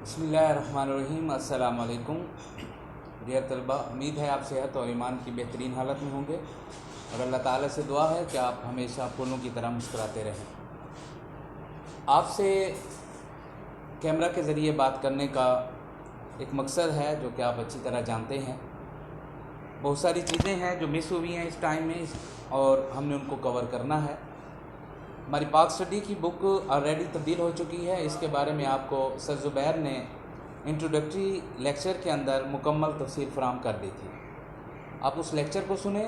बिस्मिल्लाहिर्रहमानिर्रहीम। अस्सलाम वालेकुम डियर तलबा, उम्मीद है आप सेहत और ईमान की बेहतरीन हालत में होंगे और अल्लाह ताला से दुआ है कि आप हमेशा फूलों की तरह मुस्कुराते रहें। आपसे कैमरा के ज़रिए बात करने का एक मकसद है जो कि आप अच्छी तरह जानते हैं। बहुत सारी चीज़ें हैं जो मिस हुई हैं इस टाइम में और हमने उनको कवर करना है। हमारी पाक स्टडी की बुक ऑलरेडी तब्दील हो चुकी है। इसके बारे में आपको सर ज़ुबैर ने इंट्रोडक्टरी लेक्चर के अंदर मुकम्मल तफसील फराहम कर दी थी। आप उस लेक्चर को सुने।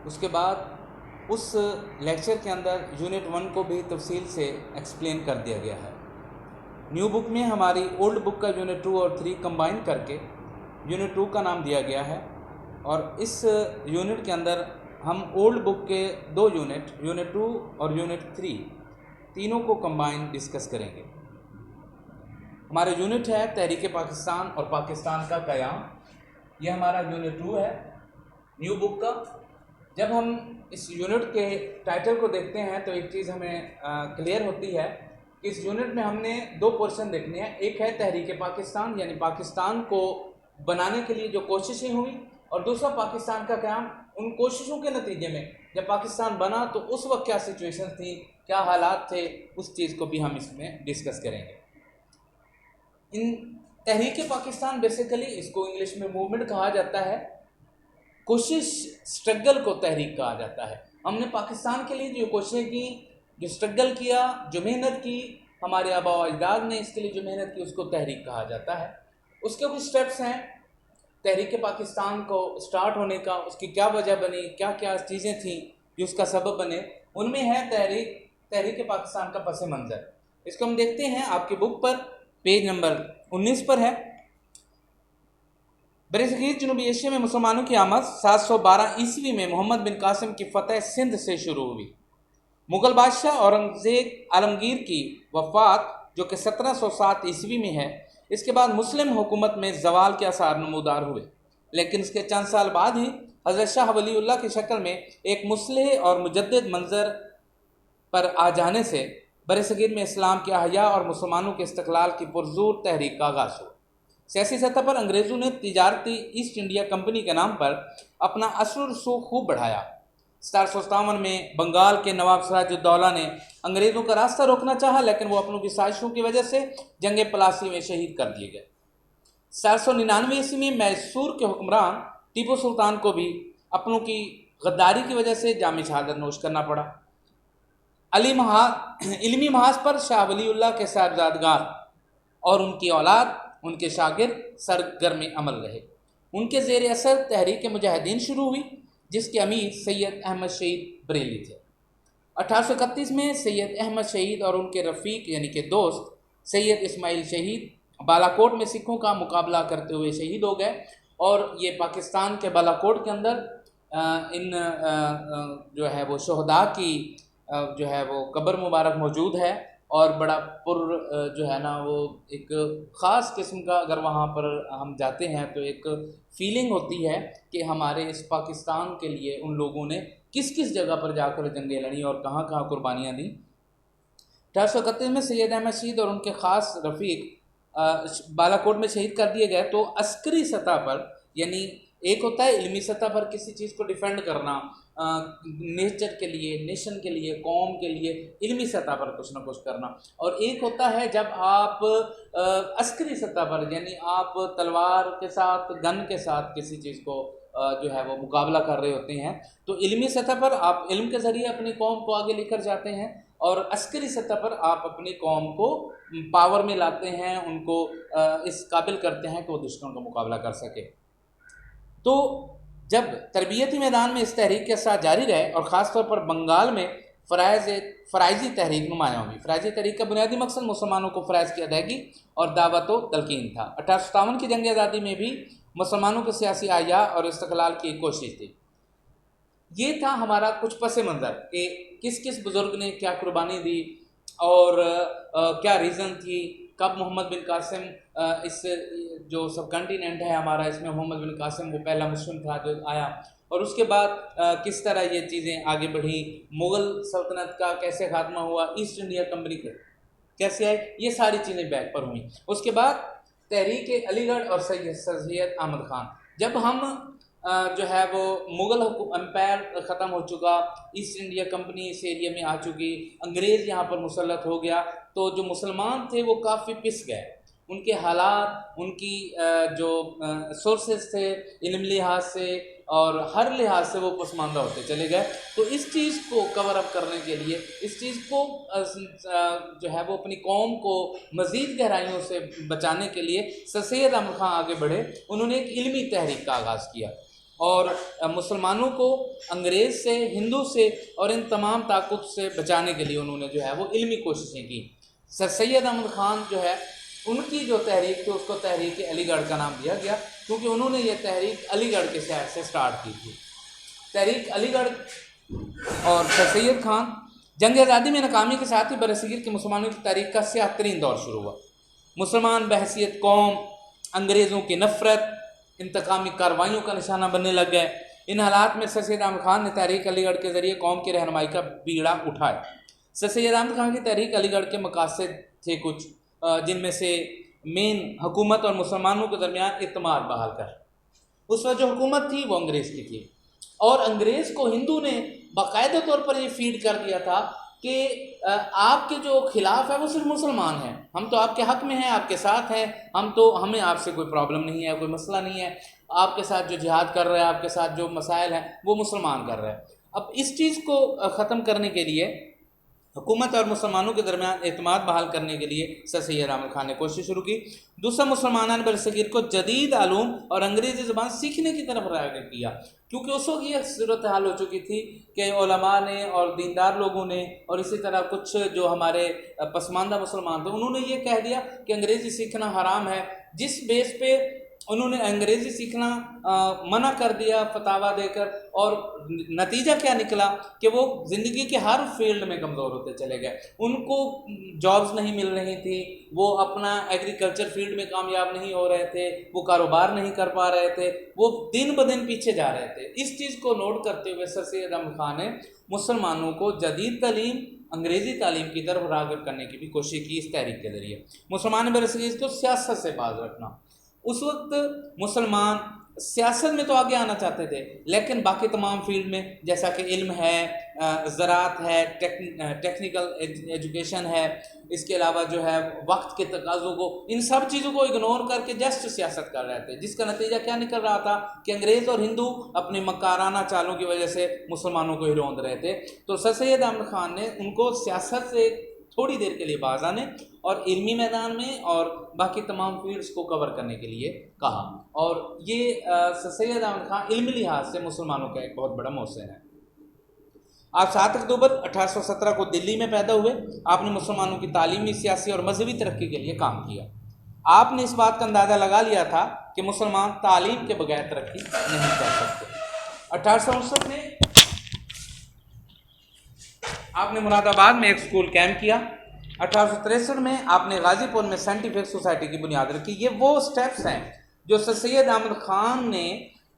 उसके बाद उस लेक्चर के अंदर यूनिट 1 को भी तफसील से एक्सप्लेन कर दिया गया है। न्यू बुक में हमारी ओल्ड बुक का यूनिट 2 और 3 कंबाइन करके यूनिट 2 का नाम दिया गया है और इस यूनिट के अंदर हम ओल्ड बुक के 2 यूनिट 2 और यूनिट 3 तीनों को कंबाइन डिस्कस करेंगे। हमारा यूनिट है तहरीक पाकिस्तान और पाकिस्तान का क़याम। यह हमारा यूनिट 2 है न्यू बुक का। जब हम इस यूनिट के टाइटल को देखते हैं तो एक चीज़ हमें क्लियर होती है कि इस यूनिट में हमने 2 पोर्शन देखने हैं। एक है तहरीक पाकिस्तान यानी पाकिस्तान को बनाने के लिए जो कोशिशें हुई, और दूसरा पाकिस्तान का क़याम। उन कोशिशों के नतीजे में जब पाकिस्तान बना तो उस वक्त क्या सिचुएशन थी, क्या हालात थे, उस चीज़ को भी हम इसमें डिस्कस करेंगे। इन तहरीक पाकिस्तान बेसिकली इसको इंग्लिश में मूवमेंट कहा जाता है। कोशिश, स्ट्रगल को तहरीक कहा जाता है। हमने पाकिस्तान के लिए जो कोशिशें की, जो स्ट्रगल किया, जो मेहनत की, हमारे आबा व अजदाद ने इसके लिए जो मेहनत की, उसको तहरीक कहा जाता है। उसके कुछ स्टेप्स हैं तहरीक पाकिस्तान को स्टार्ट होने का, उसकी क्या वजह बनी, क्या क्या चीज़ें थी जो उसका सबब बने। उनमें है तहरीक पाकिस्तान का पस मंज़र। इसको हम देखते हैं आपकी बुक पर, पेज नंबर 19 पर है। बरसगीर जनूबी एशिया में मुसलमानों की आमद 712 ईस्वी में मोहम्मद बिन कासिम की फ़तह सिंध से शुरू हुई। मुग़ल बादशाह औरंगज़ेब आलमगीर की वफ़ात जो कि 1707 ईस्वी में है, इसके बाद मुस्लिम हुकूमत में ज़वाल के आसार नमूदार हुए। लेकिन इसके चंद साल बाद ही हज़रत शाह वलीउल्लाह की शक्ल में एक मुस्लिह और मुजद्दिद मंजर पर आ जाने से बरसगीर में इस्लाम के अहया और मुसलमानों के इस्तक़लाल की पुरज़ोर तहरीक का आगाज़ हुआ। सियासी सतह पर अंग्रेज़ों ने तिजारती ईस्ट इंडिया कंपनी के नाम पर अपना असर रसूख खूब बढ़ाया। 1757 में बंगाल के नवाब सिराजुद्दौला ने अंग्रेज़ों का रास्ता रोकना चाहा, लेकिन वो अपनों की साजिशों की वजह से जंग प्लासी में शहीद कर दिए गए। 1799 ईस्वी में मैसूर के हुक्मरान टीपू सुल्तान को भी अपनों की गद्दारी की वजह से जाम शहादत नोश करना पड़ा। इल्मी महाज पर शाह वलीउल्लाह के साहबजादगार और उनकी औलाद, उनके शागिर्द सरगर्म अमल रहे। उनके ज़ेर असर तहरीक मुजाहिदीन शुरू हुई, जिसके अमीर सैयद अहमद शहीद बरेली थे। 1831 में सैयद अहमद शहीद और उनके रफ़ीक यानी कि दोस्त सैयद इस्माइल शहीद बालाकोट में सिखों का मुकाबला करते हुए शहीद हो गए। और ये पाकिस्तान के बालाकोट के अंदर जो है वो शहदा की जो है वो कब्र मुबारक मौजूद है। और बड़ा जो है ना वो एक ख़ास किस्म का, अगर वहाँ पर हम जाते हैं तो एक फ़ीलिंग होती है कि हमारे इस पाकिस्तान के लिए उन लोगों ने किस किस जगह पर जाकर जंगें लड़ी और कहाँ कहाँ कुर्बानियाँ दी। 1831 में सैयद अहमद शहीद और उनके ख़ास रफ़ीक बालाकोट में शहीद कर दिए गए। तो अस्करी सतह पर, यानी एक होता है इल्मी सतह पर किसी चीज़ को डिफेंड करना, नेचर के लिए, नेशन के लिए, कौम के लिए इल्मी सतह पर कुछ ना कुछ करना, और एक होता है जब आप अस्करी सतह पर, यानी आप तलवार के साथ, गन के साथ किसी चीज़ को जो है वो मुकाबला कर रहे होते हैं। तो इल्मी सतह पर आप इल्म के ज़रिए अपनी कौम को आगे लेकर जाते हैं, और अस्करी सतह पर आप अपनी कौम को पावर में लाते हैं, उनको इस काबिल करते हैं कि वो दुश्मन का मुकाबला कर सके। तो जब तरबियती मैदान में इस तहरीक के साथ जारी रहे और ख़ास तौर पर बंगाल में फ़राइज़ी तहरीक नुमायाँ हुई। फ़राइज़ी तहरीक का बुनियादी मकसद मुसलमानों को फ़राइज़ की अदायगी और दावत व तलकीन था। 1857 की जंग आज़ादी में भी मुसलमानों के सियासी आया और इस्तक़लाल की कोशिश थी। ये था हमारा कुछ पस मंज़र कि किस किस बुज़ुर्ग ने क्या कुर्बानी दी और क्या रीज़न थी, कब मोहम्मद बिन कासिम इस जो सब कंटिनेंट है हमारा, इसमें मोहम्मद बिन कासिम वो पहला मुस्लिम था जो आया, और उसके बाद किस तरह ये चीज़ें आगे बढ़ी, मुग़ल सल्तनत का कैसे खात्मा हुआ, ईस्ट इंडिया कंपनी कैसे आए, ये सारी चीज़ें बैक पर हुई। उसके बाद तहरीक अलीगढ़ और सैयद अहमद खान। जब हम जो है वो मुग़ल एम्पायर ख़त्म हो चुका, ईस्ट इंडिया कंपनी इस एरिया में आ चुकी, अंग्रेज़ यहाँ पर मुसल्लत हो गया, तो जो मुसलमान थे वो काफ़ी पिस गए। उनके हालात, उनकी जो सोर्सेस थे इल्म लिहाज से और हर लिहाज से वो पसमानदा होते चले गए। तो इस चीज़ को कवर अप करने के लिए, इस चीज़ को जो है वो अपनी कौम को मज़ीद गहराइयों से बचाने के लिए सर सैयद अहमद खान आगे बढ़े। उन्होंने एक इल्मी तहरीक का आगाज़ किया और मुसलमानों को अंग्रेज़ से, हिंदू से और इन तमाम ताक़ुत से बचाने के लिए उन्होंने जो है वो इल्मी कोशिशें की। सर सैयद अहमद खान जो है, उनकी जो तहरीक थी उसको तहरीक अलीगढ़ का नाम दिया गया, क्योंकि उन्होंने ये तहरीक अलीगढ़ के शहर से स्टार्ट की थी। तहरीक अलीगढ़ और सर सैयद खान जंग आज़ादी में नाकामी के साथ ही बरसगीर के मुसलमानों की तारीख का स्याह तरीन दौर शुरू हुआ। मुसलमान बहैसियत कौम अंग्रेज़ों की नफ़रत, इंतकामी कार्रवाइयों का निशाना बनने लग गए। इन हालात में सर सैयद अहमद खान ने तहरीक अलीगढ़ के ज़रिए कौम की रहनुमाई का बीड़ा उठाया। सर सैयद अहमद खान की तहरीक अलीगढ़ के मकासद थे कुछ, जिनमें से मेन हुकूमत और मुसलमानों के दरमियान इत्मीनान बहाल कर। उस वक्त जो हुकूमत थी वो अंग्रेज़ की थी और अंग्रेज़ को हिंदू ने बाकायदा तौर पर ये फीड कर दिया था कि आपके जो खिलाफ है वो सिर्फ मुसलमान हैं, हम तो आपके हक़ में हैं, आपके साथ हैं, हमें आपसे कोई प्रॉब्लम नहीं है, कोई मसला नहीं है। आपके साथ जो जिहाद कर रहे हैं, आपके साथ जो मसाइल हैं वो मुसलमान कर रहे हैं। अब इस चीज़ को ख़त्म करने के लिए, हुकूमत और मुसलमानों के दरमियान एतमाद बहाल करने के लिए सर सैयद अहमद खान ने कोशिश शुरू की। दूसरा, मुसलमान बरसगीर को जदीद आलूम और अंग्रेज़ी ज़बान सीखने की तरफ राग़िब किया, क्योंकि उस वक्त ये सूरत हाल हो चुकी थी कि उलमा ने और दीनदार लोगों ने और इसी तरह कुछ जो हमारे पसमानदा मुसलमान थे उन्होंने ये कह दिया कि अंग्रेज़ी सीखना हराम है, जिस बेस पे उन्होंने अंग्रेज़ी सीखना मना कर दिया फतावा देकर, और नतीजा क्या निकला कि वो ज़िंदगी के हर फील्ड में कमज़ोर होते चले गए। उनको जॉब्स नहीं मिल रही थी, वो अपना एग्रीकल्चर फील्ड में कामयाब नहीं हो रहे थे, वो कारोबार नहीं कर पा रहे थे, वो दिन ब दिन पीछे जा रहे थे। इस चीज़ को नोट करते हुए सर सैयद अहमद खान ने मुसलमानों को जदीद तालीम, अंग्रेज़ी तालीम की तरफ राग़िब करने की भी कोशिश की। इस तहरीक के ज़रिए मुसलमान बरसगीर को सियासत से बाज रखना। उस वक्त मुसलमान सियासत में तो आगे आना चाहते थे, लेकिन बाकी तमाम फील्ड में, जैसा कि इल्म है, ज़राअत है, टेक्निकल एजुकेशन है, इसके अलावा जो है वक्त के तकाज़ों को, इन सब चीज़ों को इग्नोर करके जस्ट सियासत कर रहे थे, जिसका नतीजा क्या निकल रहा था कि अंग्रेज़ और हिंदू अपनी मकाराना चालों की वजह से मुसलमानों को हिलौंद रहे थे। तो सर सैयद अहमद खान ने उनको सियासत से थोड़ी देर के लिए बाज आने और इल्मी मैदान में और बाकी तमाम फील्ड्स को कवर करने के लिए कहा। और ये सर सैयद अहमद खान इल्मी लिहाज से मुसलमानों का एक बहुत बड़ा मोहसिन है। आप 7 अक्टूबर 1817 को दिल्ली में पैदा हुए। आपने मुसलमानों की तालीमी, सियासी और मजहबी तरक्की के लिए काम किया। आपने इस बात का अंदाज़ा लगा लिया था कि मुसलमान तालीम के बगैर तरक्की नहीं कर सकते। 1869 में आपने मुरादाबाद में एक स्कूल कैंप किया। 1863 में आपने गाज़ीपुर में साइंटिफिक सोसाइटी की बुनियाद रखी। ये वो स्टेप्स हैं जो सर सैयद अहमद खान ने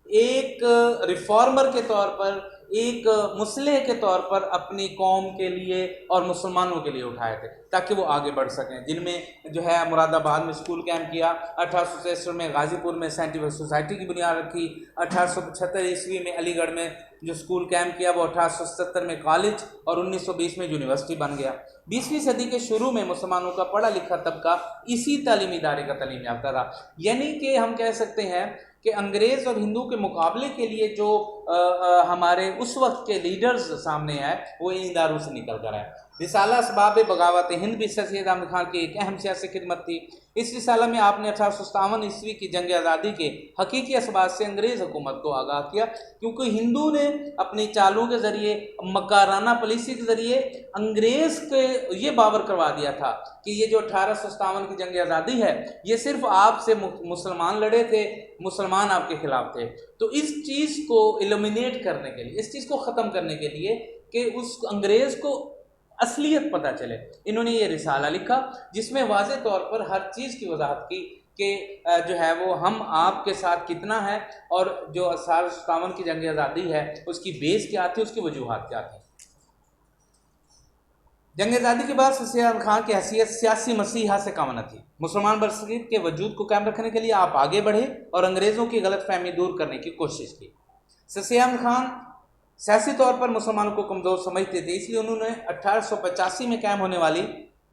एक रिफॉर्मर के तौर पर, एक मुस्लिह के तौर पर अपनी कौम के लिए और मुसलमानों के लिए उठाए थे ताकि वो आगे बढ़ सकें, जिनमें जो है मुरादाबाद में स्कूल कैंप किया, 1863 में गाज़ीपुर में साइंटिफिक सोसाइटी की बुनियाद रखी, 1875 ईस्वी में अलीगढ़ में जो स्कूल कैंप किया वो 1877 में कॉलेज और 1920 में यूनिवर्सिटी बन गया। 20वीं सदी के शुरू में मुसलमानों का पढ़ा लिखा तबका इसी तालीमी इदारे का तालीम याफ्ता था। यानी कि हम कह सकते हैं कि अंग्रेज़ और हिंदू के मुकाबले के लिए जो हमारे उस वक्त के लीडर्स सामने आए वो इन इदारों से निकल कर आए। रिसाला असबाब बगावत हिंद भी सर सैयद अहमद खान की एक अहम सियासी खिदमत थी। इस रिसाला में आपने 1857 ईस्वी की जंग आज़ादी के हकीकी असबाब से अंग्रेज़ हुकूमत को आगाह किया, क्योंकि हिंदू ने अपनी चालों के ज़रिए, मकाराना पॉलिसी के ज़रिए अंग्रेज़ के ये बावर करवा दिया था कि ये जो 1857 की जंग आज़ादी है ये सिर्फ आपसे मुसलमान लड़े थे, मुसलमान आपके खिलाफ थे। तो इस चीज़ को एलिमिनेट करने के लिए, इस चीज़ को ख़त्म करने के लिए कि उस अंग्रेज़ को असलियत पता चले, इन्होंने ये रिसाला लिखा जिसमें वाज़े तौर पर हर चीज़ की वजाहत की कि जो है वो हम आपके साथ कितना है और जो 1857 की जंग आज़ादी है उसकी बेस क्या थी, उसकी वजूहात क्या थी। जंग आज़ादी के बाद सर सैयद खान की हैसियत सियासी मसीहा से कम न थी। मुसलमान बरसगीर के वजूद को कायम रखने के लिए आप आगे बढ़े और अंग्रेज़ों की गलतफहमी दूर करने की कोशिश की। सर सैयद खान सियासी तौर पर मुसलमानों को कमज़ोर समझते थे, इसलिए उन्होंने 1885 में कायम होने वाली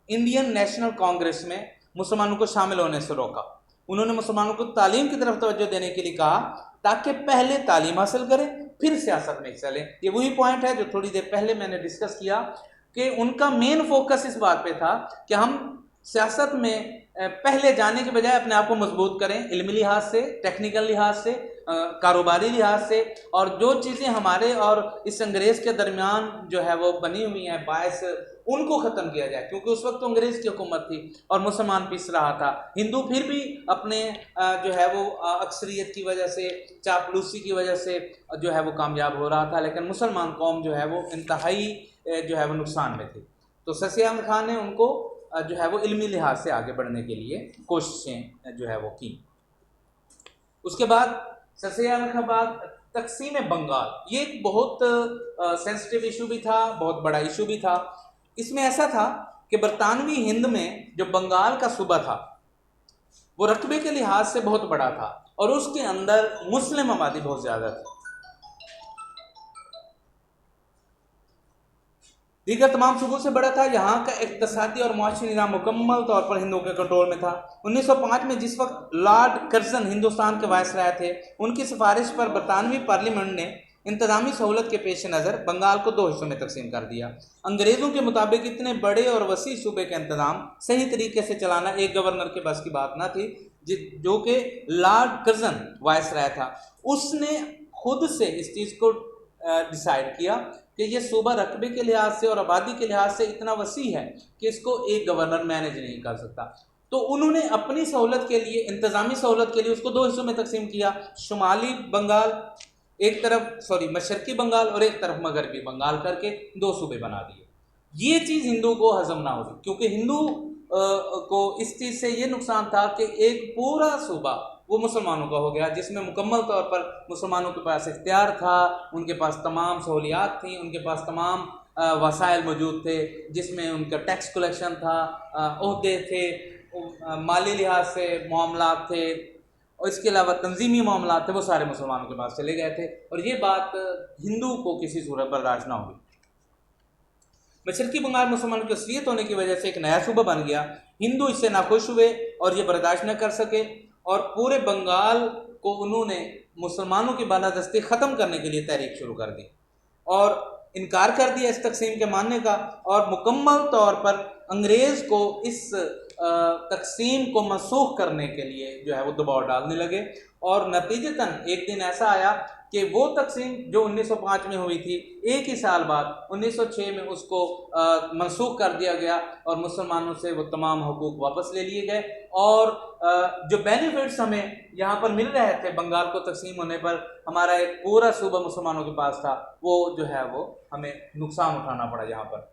इंडियन नेशनल कांग्रेस में मुसलमानों को शामिल होने से रोका। उन्होंने मुसलमानों को तालीम की तरफ तवज्जो देने के लिए कहा ताकि पहले तालीम हासिल करें फिर सियासत में चलें। ये वही पॉइंट है जो थोड़ी देर पहले मैंने डिस्कस किया कि उनका मेन फोकस इस बात पे था कि हम सियासत में पहले जाने के बजाय अपने आप को मजबूत करें, इल्मी लिहाज से, टेक्निकल लिहाज से, कारोबारी लिहाज से, और जो चीज़ें हमारे और इस अंग्रेज़ के दरमियान जो है वो बनी हुई हैं बायस, उनको ख़त्म किया जाए, क्योंकि उस वक्त तो अंग्रेज़ की हुकूमत थी और मुसलमान पिस रहा था। हिंदू फिर भी अपने जो है वो अक्सरियत की वजह से, चापलूसी की वजह से जो है वो कामयाब हो रहा था, लेकिन मुसलमान कौम जो है वो इंतहाई जो है वो नुकसान में थी। तो सर सैयद खान ने उनको जो है वो इल्मी लिहाज से आगे बढ़ने के लिए कोशिशें जो है वो की। उसके बाद सर सैयद खान बाद तकसीम बंगाल, ये एक बहुत सेंसिटिव इशू भी था, बहुत बड़ा इशू भी था। इसमें ऐसा था कि बरतानवी हिंद में जो बंगाल का सूबा था वो रकबे के लिहाज से बहुत बड़ा था और उसके अंदर मुस्लिम आबादी बहुत ज़्यादा थी। दीगर तमाम सूबों से बड़ा था। यहाँ का इक़्तिसादी और मुआशी निज़ाम मुकम्मल तौर पर हिंदुओं के कंट्रोल में था। 1905 में जिस वक्त लॉर्ड कर्जन हिंदुस्तान के वायसराय थे, उनकी सिफारिश पर बरतानवी पार्लियामेंट ने इंतज़ामी सहूलत के पेश नज़र बंगाल को 2 हिस्सों में तकसीम कर दिया। अंग्रेज़ों के मुताबिक इतने बड़े और वसी सूबे का इंतज़ाम सही तरीके से चलाना एक गवर्नर के बस की बात ना थी, जो कि लॉर्ड कर्जन वायसराय था। उसने खुद से इस चीज़ को डिसाइड किया कि ये सूबा रकबे के लिहाज से और आबादी के लिहाज से इतना वसी है कि इसको एक गवर्नर मैनेज नहीं कर सकता। तो उन्होंने अपनी सहूलत के लिए, इंतज़ामी सहूलत के लिए उसको 2 हिस्सों में तकसीम किया। शुमाली बंगाल एक तरफ, मशरकी बंगाल और एक तरफ मगरबी बंगाल करके 2 सूबे बना दिए। ये चीज़ हिंदू को हजम ना होगी, क्योंकि हिंदू को इस चीज़ से ये नुकसान था कि एक पूरा सूबा वो मुसलमानों का हो गया, जिसमें मुकम्मल तौर पर मुसलमानों के पास इख्तियार था, उनके पास तमाम सहूलियात थी, उनके पास तमाम वसाइल मौजूद थे, जिसमें उनका टैक्स कलेक्शन था, ओहदे थे, माली लिहाज से मामलात थे, और इसके अलावा तंजीमी मामलात थे, वो सारे मुसलमानों के पास चले गए थे। और ये बात हिंदू को किसी सूरत बर्दाश्त ना होगी। मशरकी बंगाल मुसलमानों की असलियत होने की वजह से एक नया सूबा बन गया। हिंदू इससे नाखुश हुए और ये बर्दाश्त न कर सके और पूरे बंगाल को उन्होंने मुसलमानों की बालादस्ती ख़त्म करने के लिए तहरीक शुरू कर दी और इनकार कर दिया इस तकसीम के मानने का, और मुकम्मल तौर पर अंग्रेज़ को इस तकसीम को मनसूख करने के लिए जो है वो दबाव डालने लगे। और नतीजतन एक दिन ऐसा आया कि वो तकसीम जो 1905 में हुई थी, एक ही साल बाद 1906 में उसको मनसूख कर दिया गया और मुसलमानों से वो तमाम हुकूक वापस ले लिए गए। और जो बेनिफिट्स हमें यहाँ पर मिल रहे थे बंगाल को तकसीम होने पर, हमारा एक पूरा सूबा मुसलमानों के पास था, वो जो है वो हमें नुकसान उठाना पड़ा यहाँ पर।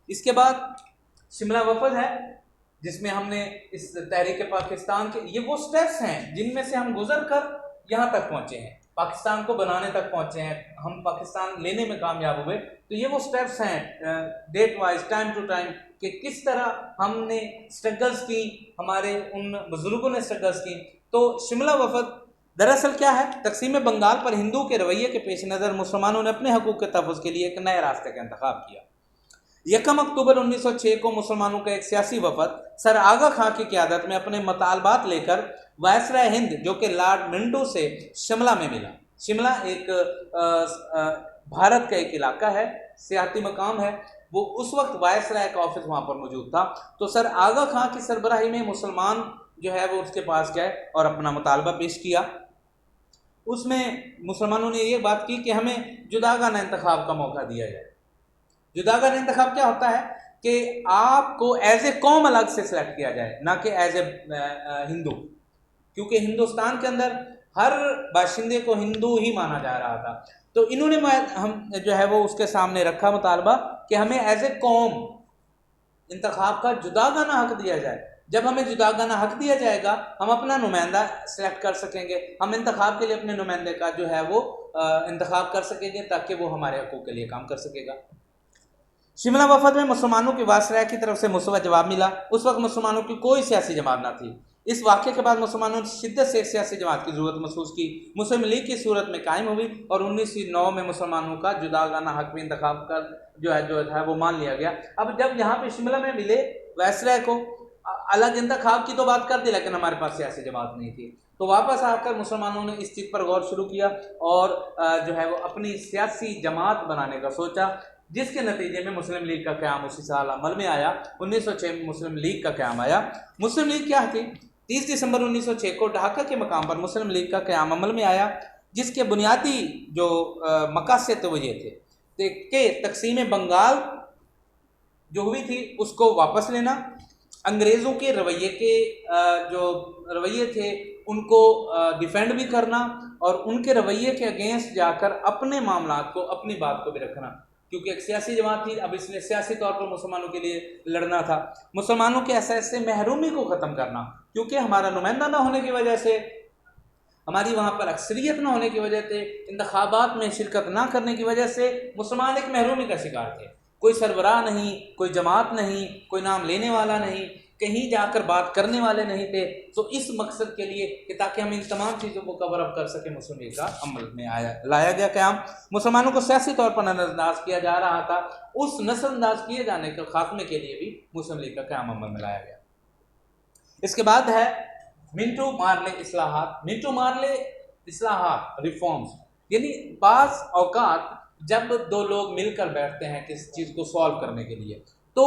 इसके बाद शिमला वफद है, जिसमें हमने इस तहरीक पाकिस्तान के ये वो स्टेप्स हैं जिनमें से हम गुजर कर यहाँ तक पहुँचे हैं, पाकिस्तान को बनाने तक पहुँचे हैं, हम पाकिस्तान लेने में कामयाब हुए। तो ये वो स्टेप्स हैं date wise, time to time, कि किस तरह हमने स्ट्रगल्स की, हमारे उन बुजुर्गों ने स्ट्रगल्स की। तो शिमला वफद दरअसल क्या है, तकसीम बंगाल पर हिंदू के रवैये के पेश नज़र मुसलमानों ने अपने हकूक़ के तहफ़्फ़ुज़ के लिए एक नए रास्ते का इंतखाब किया। 1 अक्टूबर 1906 को मुसलमानों का एक सियासी वफद सर आगा खां की क़यादत में अपने मतालबात लेकर वायसराय हिंद, जो कि लॉर्ड मिंटो से, शिमला में मिला। शिमला एक भारत का एक इलाका है, सियाती मकाम है, वो उस वक्त वायसराय का ऑफिस वहाँ पर मौजूद था। तो सर आगा खां की सरबराही में मुसलमान जो है वो उसके पास गए और अपना मुतालबा पेश किया। उसमें मुसलमानों ने ये बात की कि हमें जुदागाना इंतखाब का मौका दिया जाए। जुदागाना इंतखाब क्या होता है कि आपको एज ए कौम अलग से सिलेक्ट किया जाए, ना कि एज ए हिंदू, क्योंकि हिंदुस्तान के अंदर हर बाशिंदे को हिंदू ही माना जा रहा था। तो इन्होंने हम जो है वो उसके सामने रखा मुतालबा कि हमें एज ए कौम इंतखाब का जुदागाना हक दिया जाए। जब हमें जुदागाना हक दिया जाएगा, हम अपना नुमाइंदा सेलेक्ट कर सकेंगे, हम इंतखाब के लिए अपने नुमाइंदे का जो है वो इंतखाब कर सकेंगे, ताकि वो हमारे हकूक़ के लिए काम कर सकेगा। शिमला वफद में मुसलमानों की वायसराय की तरफ से मुसव्वत जवाब मिला। उस वक्त मुसलमानों की कोई सियासी जमात ना थी। इस वाक़े के बाद मुसलमानों ने शिद्दत से एक सियासी जमात की ज़रूरत महसूस की। मुस्लिम लीग की सूरत में कायम हुई और 1909 में मुसलमानों का जुदागाना हक में इंतखाब कर जो था वो मान लिया गया। अब जब यहाँ पे शिमला में मिले वायसराय को, अलग इंतखाब की तो बात कर दी, लेकिन हमारे पास सियासी जमात नहीं थी, तो वापस आकर मुसलमानों ने इस चीज़ पर गौर शुरू किया और जो है वो अपनी सियासी जमात बनाने का सोचा, जिसके नतीजे में मुस्लिम लीग का क़याम उसी साल अमल में आया। 1906 में मुस्लिम लीग का क़याम आया। मुस्लिम लीग क्या थी? 30 दिसंबर 1906 को ढाका के मकाम पर मुस्लिम लीग का क़याम अमल में आया, जिसके बुनियादी जो मकासद थे वो ये थे कि तकसीम बंगाल जो हुई थी उसको वापस लेना, अंग्रेज़ों के रवैये के जो रवैये थे उनको डिफेंड भी करना और उनके रवैये के अगेंस्ट जाकर अपने मामलात को, अपनी बात को भी रखना, क्योंकि एक सियासी जमात थी। अब इसने सियासी तौर पर मुसलमानों के लिए लड़ना था। मुसलमानों के एहसास से महरूमी को ख़त्म करना, क्योंकि हमारा नुमाइंदा ना होने की वजह से, हमारी वहाँ पर अक्सरियत ना होने की वजह से, इंतखाबात में शिरकत ना करने की वजह से मुसलमान एक महरूमी का शिकार थे। कोई सरबराह नहीं, कोई जमात नहीं, कोई नाम लेने वाला नहीं, कहीं जाकर बात करने वाले नहीं थे। तो इस मकसद के लिए कि ताकि हम इन तमाम चीज़ों को कवर अप कर सकें, मुस्लिम लीग का अमल में लाया गया क़याम। मुसलमानों को सियासी तौर पर नज़रअंदाज किया जा रहा था, उस नज़रअंदाज किए जाने के खात्मे के लिए भी मुस्लिम लीग का क़याम अमल में लाया गया। इसके बाद है मिंटो मार्ले इस्लाहात। मिंटो मार्ले इस्लाहात, रिफॉर्म्स, यानी बाज़ औक़ात जब दो लोग मिलकर बैठते हैं किसी चीज़ को सॉल्व करने के लिए, तो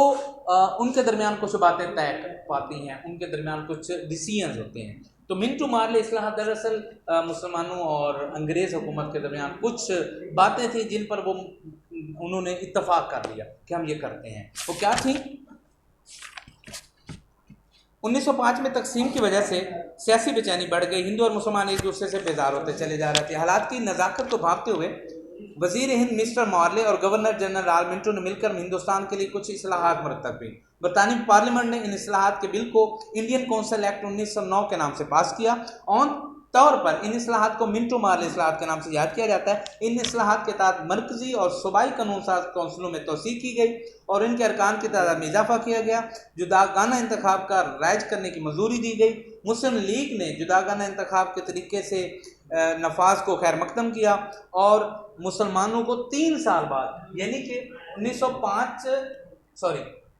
उनके दरमियान कुछ बातें तय पाती हैं, उनके दरमियान कुछ डिसीजंस होते हैं। तो मिंटो मार्ले इस्लाहात दरअसल मुसलमानों और अंग्रेज़ हुकूमत के दरमियान कुछ बातें थी जिन पर वो उन्होंने इत्तफाक कर लिया कि हम ये करते हैं। वो क्या थी? 1905 में तकसीम की वजह से सियासी बेचैनी बढ़ गई। हिंदू और मुसलमान एक दूसरे से बेजार होते चले जा रहे थे। हालात की नज़ाकत को भांपते हुए वजीर हिंद मिस्टर मार्ले और गवर्नर जनरल आल मिंटो ने मिलकर हिंदुस्तान के लिए कुछ इस्लाहात मरतब की। बरतानी पार्लियामेंट ने इन इस्लाहात के बिल को इंडियन काउंसिल एक्ट 1909 के नाम से पास किया। ऑन तौर पर इन इस्लाहात को मिंटो मार्ले इस्लाहात के नाम से याद किया जाता है। इन इस्लाहात के तहत मरकजी और सूबाई कानून साज कौंसलों में तोसी की गई और इनके अरकान की तादाद में इजाफा किया गया। जुदागाना इंतखाब का राइज करने की मंजूरी दी गई। मुस्लिम लीग ने जुदागाना इंतखाब के तरीके से नफाज को खैर मकदम किया और मुसलमानों को 3 साल बाद, यानी कि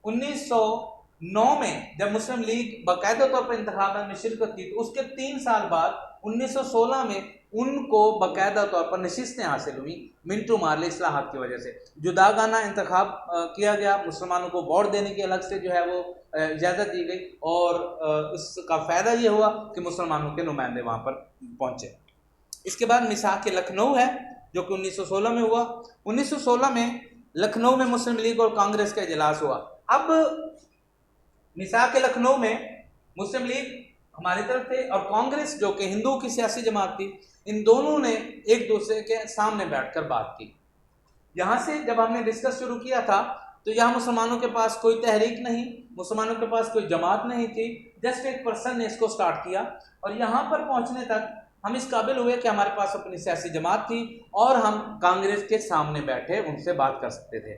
1909 में जब मुस्लिम लीग बाकायदा तौर पर इंतखाबात में शिरकत की, तो उसके 3 साल बाद 1916 में उनको बाकायदा तौर पर नशिस्तें हासिल हुई मिंटो मार्ले इस्लाहात की वजह से। जुदागाना इंतखाब किया गया, मुसलमानों को वोट देने की अलग से जो है वो इजाज़त दी गई और इसका फ़ायदा ये हुआ कि मुसलमानों के नुमाइंदे वहाँ पर पहुँचे। इसके बाद मिसाक के लखनऊ है जो कि 1916 में हुआ। 1916 में लखनऊ में मुस्लिम लीग और कांग्रेस का इजलास हुआ। अब मिसाक के लखनऊ में मुस्लिम लीग हमारी तरफ थे और कांग्रेस जो कि हिंदुओं की सियासी जमात थी, इन दोनों ने एक दूसरे के सामने बैठकर बात की। यहाँ से जब हमने डिस्कस शुरू किया था तो यहाँ मुसलमानों के पास कोई तहरीक नहीं, मुसलमानों के पास कोई जमात नहीं थी, जस्ट एक पर्सन ने इसको स्टार्ट किया और यहाँ पर पहुँचने तक हम इस काबिल हुए कि हमारे पास अपनी सियासी जमात थी और हम कांग्रेस के सामने बैठे उनसे बात कर सकते थे।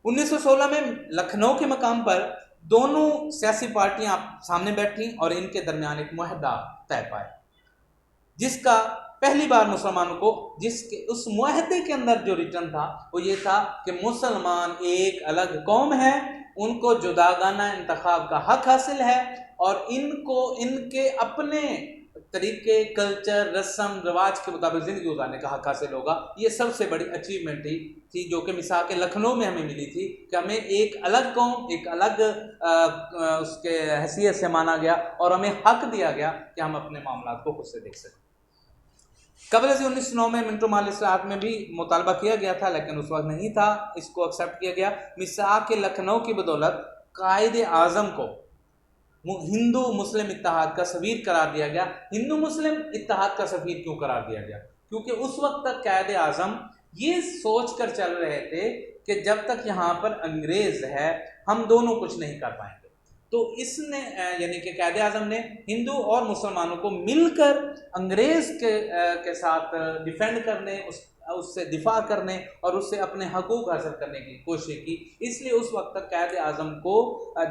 1916 में लखनऊ के मकाम पर दोनों सियासी पार्टियां सामने बैठी और इनके दरमियान एक मुआहदा तय पाया, जिसका पहली बार मुसलमानों को, जिसके उस मुआहदे के अंदर जो रिटर्न था वो ये था कि मुसलमान एक अलग कौम है, उनको जुदागाना इंतखाब का हक हासिल है और इनको इनके अपने तरीके, कल्चर, रस्म रिवाज के मुताबिक ज़िंदगी गुजारने का हक हासिल होगा। ये सबसे बड़ी अचीवमेंट थी जो कि मिसाक लखनऊ में हमें मिली थी कि हमें एक अलग कौम, एक अलग उसके हैसियत से माना गया और हमें हक दिया गया कि हम अपने मामलात को खुद से देख सकें। कबल से 1909 में मिंटो मार्ले इस्लाहात में भी मुतालबा किया गया था, लेकिन उस वक्त नहीं था, इसको एक्सेप्ट किया गया। मिसाक लखनऊ की बदौलत कायदे आज़म को हिंदू मुस्लिम इत्तेहाद का सफीर करार दिया गया। हिंदू मुस्लिम इत्तेहाद का सफीर क्यों करार दिया गया? क्योंकि उस वक्त तक कायदे आज़म ये सोच कर चल रहे थे कि जब तक यहाँ पर अंग्रेज़ है हम दोनों कुछ नहीं कर पाएंगे। तो इसने यानी कि कायदे आज़म ने हिंदू और मुसलमानों को मिलकर अंग्रेज़ के साथ डिफेंड करने, उस उससे दिफा करने और उससे अपने हकूक हासिल करने की कोशिश की। इसलिए उस वक्त तक कायद आज़म को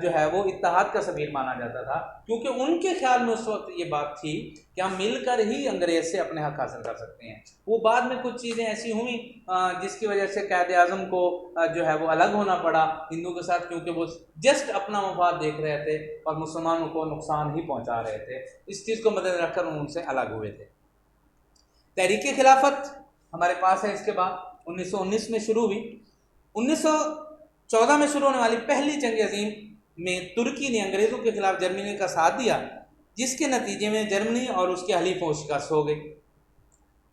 जो है वो इत्तेहाद का सबीर माना जाता था, क्योंकि उनके ख्याल में उस वक्त ये बात थी कि हम मिलकर ही अंग्रेज़ से अपने हक हासिल कर सकते हैं। वो बाद में कुछ चीज़ें ऐसी हुई जिसकी वजह से कायद आज़म को जो है वो अलग होना पड़ा हिंदू के साथ, क्योंकि वो जस्ट अपना मफाद देख रहे थे और मुसलमानों को नुकसान ही पहुँचा रहे थे। इस चीज़ को मद्देनजर रखकर उनसे अलग हुए थे। तहरीक खिलाफत हमारे पास है। इसके बाद 1919 में शुरू हुई। 1914 में शुरू होने वाली पहली जंग अजीम में तुर्की ने अंग्रेज़ों के खिलाफ जर्मनी का साथ दिया, जिसके नतीजे में जर्मनी और उसके हलीफों शिकस्त हो गई।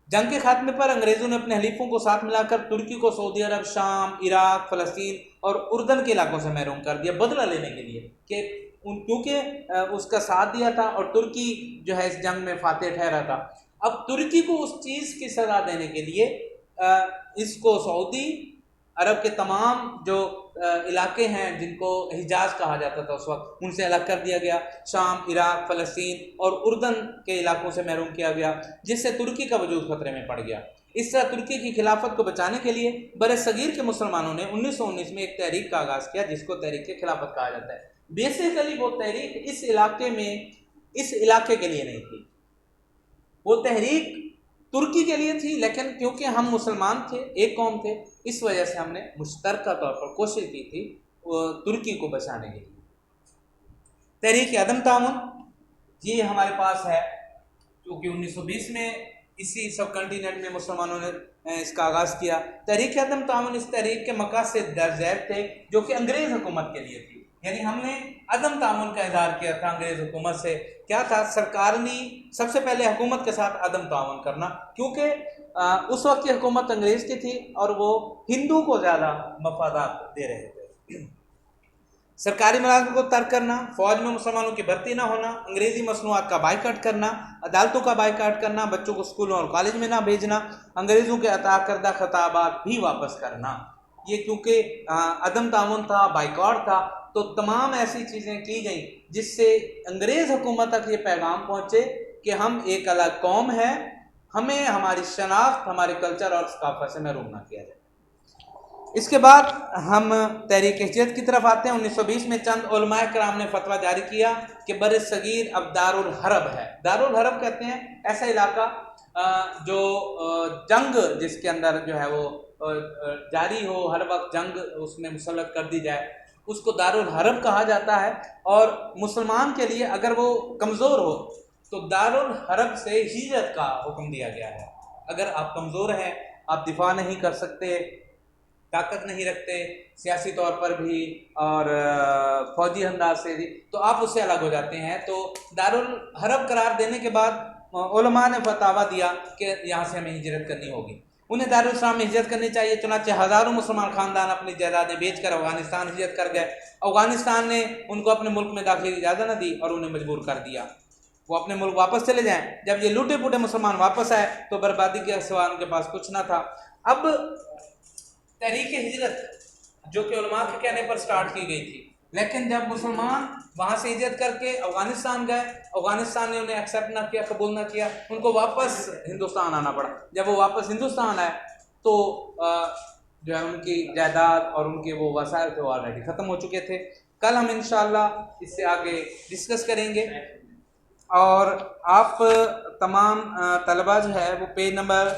जंग के खात्मे पर अंग्रेज़ों ने अपने हलीफों को साथ मिलाकर तुर्की को सऊदी अरब, शाम, इराक, फ़लस्तीन और उर्दन के इलाकों से महरूम कर दिया, बदला लेने के लिए कि क्योंकि उसका साथ दिया था और तुर्की जो है इस जंग में फातेह ठहरा था। अब तुर्की को उस चीज़ की सज़ा देने के लिए इसको सऊदी अरब के तमाम जो इलाके हैं जिनको हिजाज कहा जाता था उस वक्त, उनसे अलग कर दिया गया। शाम, इराक, फ़लस्तीन और उर्दन के इलाकों से महरूम किया गया, जिससे तुर्की का वजूद खतरे में पड़ गया। इस तरह तुर्की की खिलाफत को बचाने के लिए बरसगीर के मुसलमानों ने 1919 में एक तहरीक का आगाज़ किया, जिसको तहरीक खिलाफत कहा जाता है। बेसिकली वो तहरीक इस इलाके के लिए नहीं थी, वो तहरीक तुर्की के लिए थी, लेकिन क्योंकि हम मुसलमान थे, एक कौम थे, इस वजह से हमने मुश्तरका तौर पर कोशिश की थी तुर्की को बचाने के लिए। तहरीक अदम ताउन ये हमारे पास है, क्योंकि 1920 में इसी सब कंटिनेंट में मुसलमानों ने इसका आगाज़ किया। तहरीक अदम ताउन इस तहरीक के मकासद दर्ज थे जो कि अंग्रेज़ हुकूमत के लिए थी, यानी हमने अदम ताउन का इज़हार किया था अंग्रेज़ हुकूमत से। क्या था? सरकारनी सबसे पहले हुकूमत के साथ अदम ताउन करना, क्योंकि उस वक्त की हुकूमत अंग्रेज़ की थी और वो हिंदू को ज़्यादा मफादात दे रहे थे। सरकारी मुलाजमत को तर्क करना, फौज में मुसलमानों की भर्ती ना होना, अंग्रेज़ी मसनूआत का बाइकाट करना, अदालतों का बाइकाट करना, बच्चों को स्कूलों और कॉलेज में ना भेजना, अंग्रेज़ों के अता करदा खिताबात भी वापस करना। ये क्योंकि अदम ताउन था, बाइकाट था, तो तमाम ऐसी चीज़ें की गई जिससे अंग्रेज़ हुकूमत तक ये पैगाम पहुँचे कि हम एक अलग कौम है, हमें हमारी शनाख्त, हमारे कल्चर और सकाफत से महरूम ना किया जाए। इसके बाद हम तहरीक हिजरत की तरफ आते हैं। 1920 में चंद उलमाए कराम ने फतवा जारी किया कि बर सगीर अब दारुल हरब है। दारुल हरब कहते हैं ऐसा इलाका जो जंग जिसके अंदर जो है वो जारी हो, हर वक्त जंग उसमें मुसल्लत कर दी जाए, उसको दारुल हरब कहा जाता है। और मुसलमान के लिए अगर वो कमज़ोर हो तो दारुल हरब से हिजरत का हुक्म दिया गया है। अगर आप कमज़ोर हैं, आप दिफा नहीं कर सकते, ताकत नहीं रखते सियासी तौर पर भी और फौजी अंदाज से भी, तो आप उससे अलग हो जाते हैं। तो दारुल हरब करार देने के बाद उलमा ने फतावा दिया कि यहाँ से हमें हिजरत करनी होगी, उन्हें दारुल इस्लाम में हिजरत करनी चाहिए। चुनांचे हज़ारों मुसलमान ख़ानदान अपनी जायदादें बेचकर अफ़गानिस्तान हिजरत कर गए। अफ़गानिस्तान ने उनको अपने मुल्क में दाखिले की इजाज़त न दी और उन्हें मजबूर कर दिया वो अपने मुल्क वापस चले जाएं। जब ये लूटे पुटे मुसलमान वापस आए तो बर्बादी के सिवा उनके पास कुछ ना था। अब तहरीक हिजरत जो कि उलमा के कहने पर स्टार्ट की गई थी, लेकिन जब मुसलमान वहाँ से हिजरत करके अफ़गानिस्तान गए, अफ़गानिस्तान ने उन्हें एक्सेप्ट ना किया, कबूल ना किया, उनको वापस हिंदुस्तान आना पड़ा। जब वो वापस हिंदुस्तान आए तो जो है उनकी जायदाद और उनके वो वसाइल थे वो ऑलरेडी ख़त्म हो चुके थे। कल हम इंशाअल्लाह इससे आगे डिस्कस करेंगे। और आप तमाम तलबा जो है वो पेज नंबर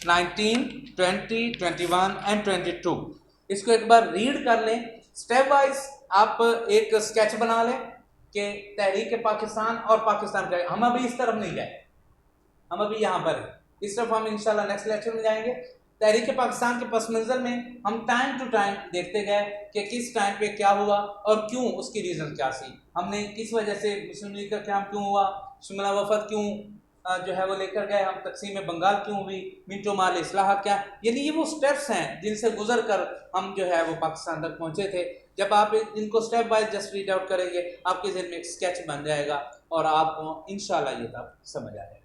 19, 20, 21 एंड 22 इसको एक बार रीड कर लें। स्टेप वाइज आप एक स्केच बना लें कि तहरीक पाकिस्तान और पाकिस्तान का। हम अभी इस तरफ नहीं गए, हम अभी यहाँ पर हैं, इस तरफ हम इंशाल्लाह नेक्स्ट लेक्चर में जाएंगे। तहरीक पाकिस्तान के पस मंज़र में हम टाइम टू टाइम देखते गए कि किस टाइम पे क्या हुआ और क्यों, उसकी रीज़न क्या थी, हमने किस वजह से मुस्लिम लीग का क़याम क्यों हुआ, शिमला वफद क्यों जो है वो लेकर गए, हम तकसीम बंगाल क्यों हुई, मिंटो माल इस्लाह क्या, यानी ये वो स्टेप्स हैं जिनसे गुजर कर हम जो है वो पाकिस्तान तक पहुँचे थे। जब आप इनको step by just read out करेंगे आपके ज़हन में एक स्केच बन जाएगा और आप इंशाल्लाह ये तब समझ आएगा।